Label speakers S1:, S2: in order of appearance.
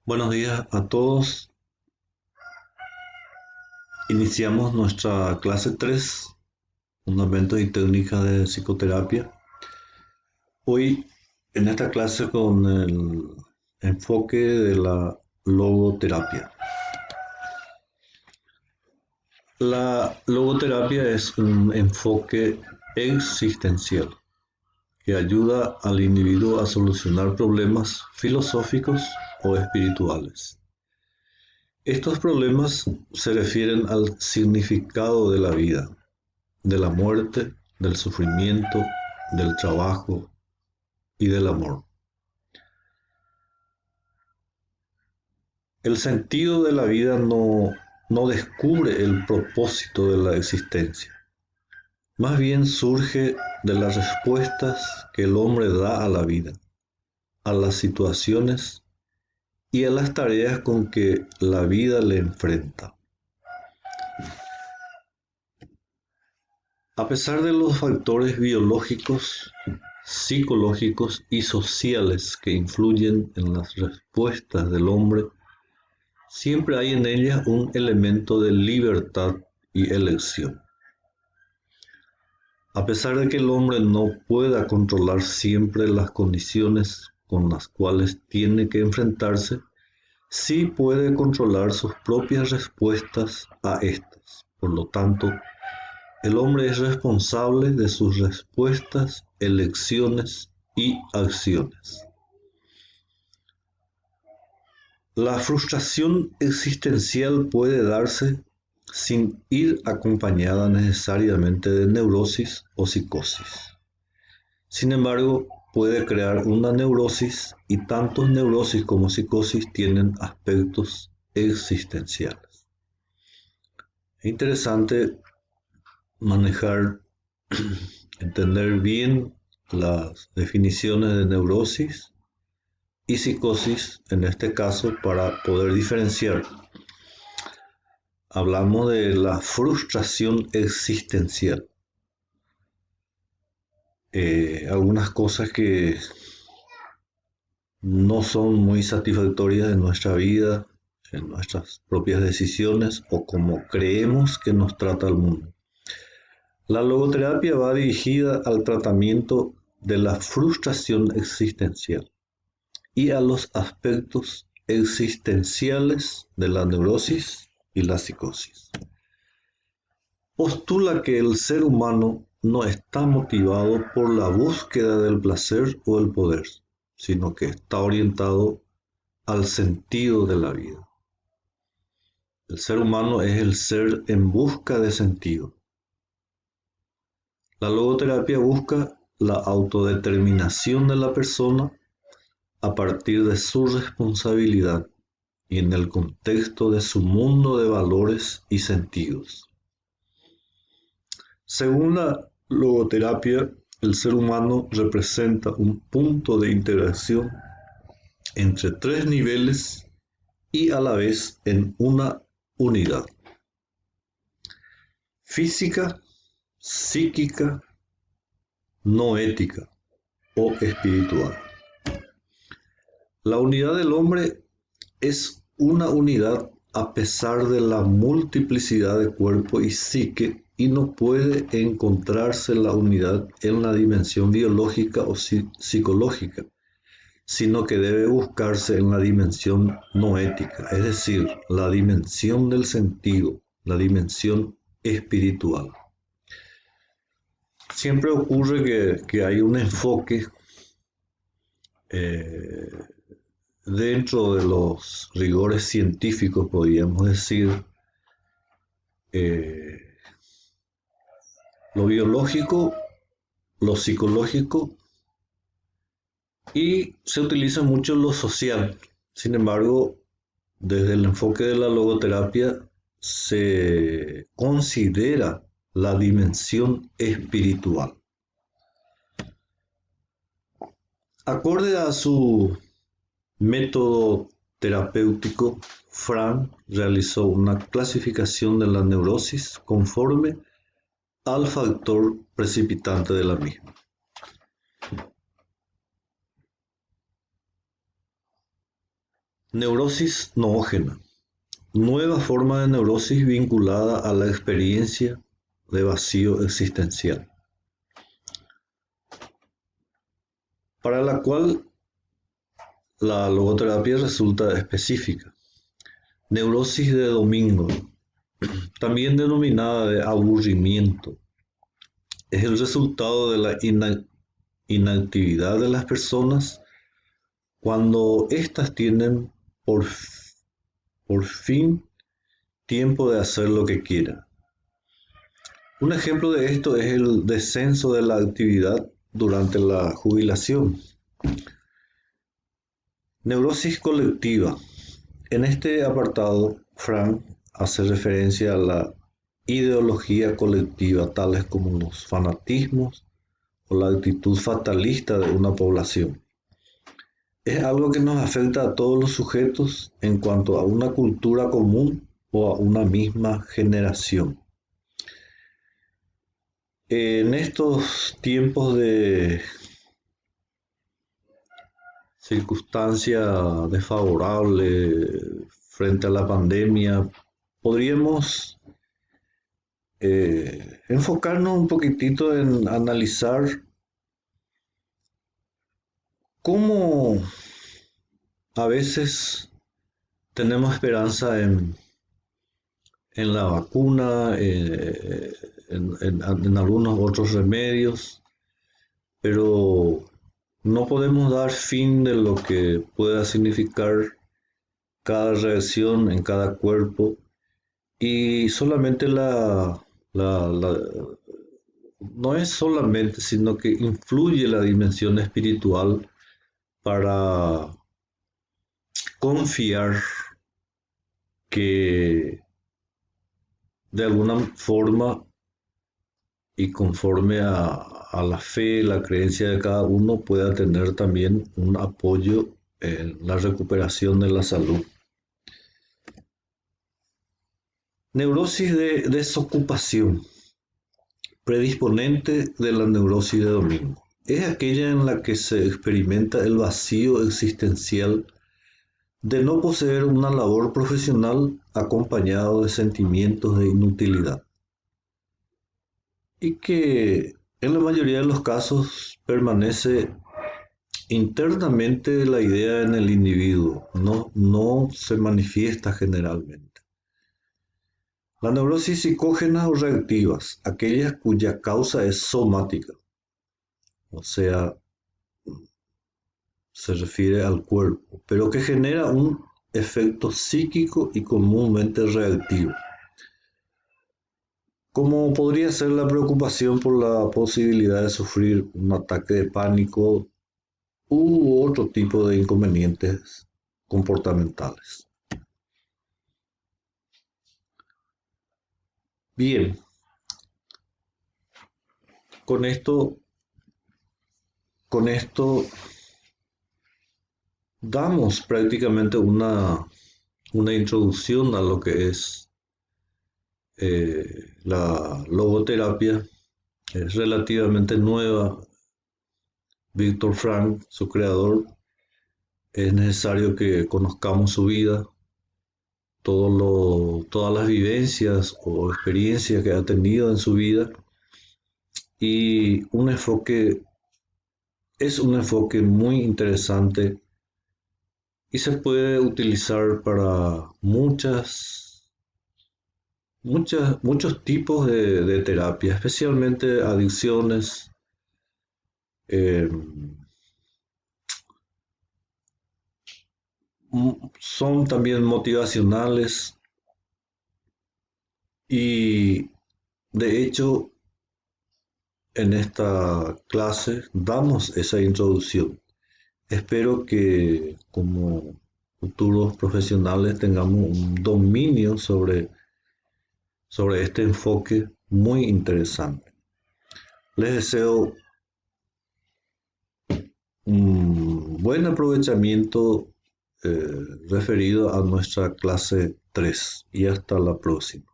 S1: Buenos días a todos. Iniciamos nuestra clase 3, Fundamentos y Técnicas de Psicoterapia. Hoy en esta clase con el enfoque de la logoterapia. La logoterapia es un enfoque existencial que ayuda al individuo a solucionar problemas filosóficos o espirituales. Estos problemas se refieren al significado de la vida, de la muerte, del sufrimiento, del trabajo y del amor. El sentido de la vida no descubre el propósito de la existencia. Más bien surge de las respuestas que el hombre da a la vida, a las situaciones y a las tareas con que la vida le enfrenta. A pesar de los factores biológicos, psicológicos y sociales que influyen en las respuestas del hombre, siempre hay en ellas un elemento de libertad y elección. A pesar de que el hombre no pueda controlar siempre las condiciones con las cuales tiene que enfrentarse, sí puede controlar sus propias respuestas a estas. Por lo tanto, el hombre es responsable de sus respuestas, elecciones y acciones. La frustración existencial puede darse sin ir acompañada necesariamente de neurosis o psicosis. Sin embargo, puede crear una neurosis y tanto neurosis como psicosis tienen aspectos existenciales. Es interesante manejar, entender bien las definiciones de neurosis y psicosis en este caso para poder diferenciar. Hablamos de la frustración existencial. Algunas cosas que no son muy satisfactorias en nuestra vida, en nuestras propias decisiones o como creemos que nos trata el mundo. La logoterapia va dirigida al tratamiento de la frustración existencial y a los aspectos existenciales de la neurosis y la psicosis. Postula que el ser humano no está motivado por la búsqueda del placer o el poder, sino que está orientado al sentido de la vida. El ser humano es el ser en busca de sentido. La logoterapia busca la autodeterminación de la persona a partir de su responsabilidad y en el contexto de su mundo de valores y sentidos. Según la logoterapia, el ser humano representa un punto de integración entre tres niveles y a la vez en una unidad: física, psíquica, no ética o espiritual. La unidad del hombre es una unidad a pesar de la multiplicidad de cuerpo y psique y no puede encontrarse la unidad en la dimensión biológica o psicológica, sino que debe buscarse en la dimensión no ética, es decir, la dimensión del sentido, la dimensión espiritual. Siempre ocurre que hay un enfoque eh, dentro de los rigores científicos, podríamos decir, eh, lo biológico, lo psicológico y se utiliza mucho lo social. Sin embargo, desde el enfoque de la logoterapia se considera la dimensión espiritual. Acorde a su método terapéutico, Frank realizó una clasificación de la neurosis conforme al factor precipitante de la misma. Neurosis noógena. Nueva forma de neurosis vinculada a la experiencia de vacío existencial, para la cual la logoterapia resulta específica. Neurosis de domingo, también denominada de aburrimiento, es el resultado de la inactividad de las personas cuando éstas tienen por fin tiempo de hacer lo que quieran. Un ejemplo de esto es el descenso de la actividad durante la jubilación. Neurosis colectiva. En este apartado, Frank hace referencia a la ideología colectiva, tales como los fanatismos o la actitud fatalista de una población. Es algo que nos afecta a todos los sujetos en cuanto a una cultura común o a una misma generación. En estos tiempos de circunstancia desfavorable frente a la pandemia, podríamos enfocarnos un poquitito en analizar cómo a veces tenemos esperanza en la vacuna, en algunos otros remedios, pero no podemos dar fin de lo que pueda significar cada reacción en cada cuerpo y solamente no es solamente, sino que influye la dimensión espiritual para confiar que de alguna forma y conforme a la fe, la creencia de cada uno, pueda tener también un apoyo en la recuperación de la salud. Neurosis de desocupación, predisponente de la neurosis de domingo. Es aquella en la que se experimenta el vacío existencial de no poseer una labor profesional acompañado de sentimientos de inutilidad, y que en la mayoría de los casos permanece internamente la idea en el individuo, no se manifiesta generalmente. La neurosis psicógena o reactivas, aquellas cuya causa es somática, o sea, se refiere al cuerpo, pero que genera un efecto psíquico y comúnmente reactivo, como podría ser la preocupación por la posibilidad de sufrir un ataque de pánico u otro tipo de inconvenientes comportamentales. Bien, con esto damos prácticamente una introducción a lo que es la logoterapia. Es relativamente nueva. Viktor Frankl, su creador, es necesario que conozcamos su vida, todas las vivencias o experiencias que ha tenido en su vida, y es un enfoque muy interesante y se puede utilizar para muchos tipos de terapia, especialmente adicciones, eh, son también motivacionales y de hecho en esta clase damos esa introducción. Espero que como futuros profesionales tengamos un dominio sobre este enfoque muy interesante. Les deseo un buen aprovechamiento referido a nuestra clase 3 y hasta la próxima.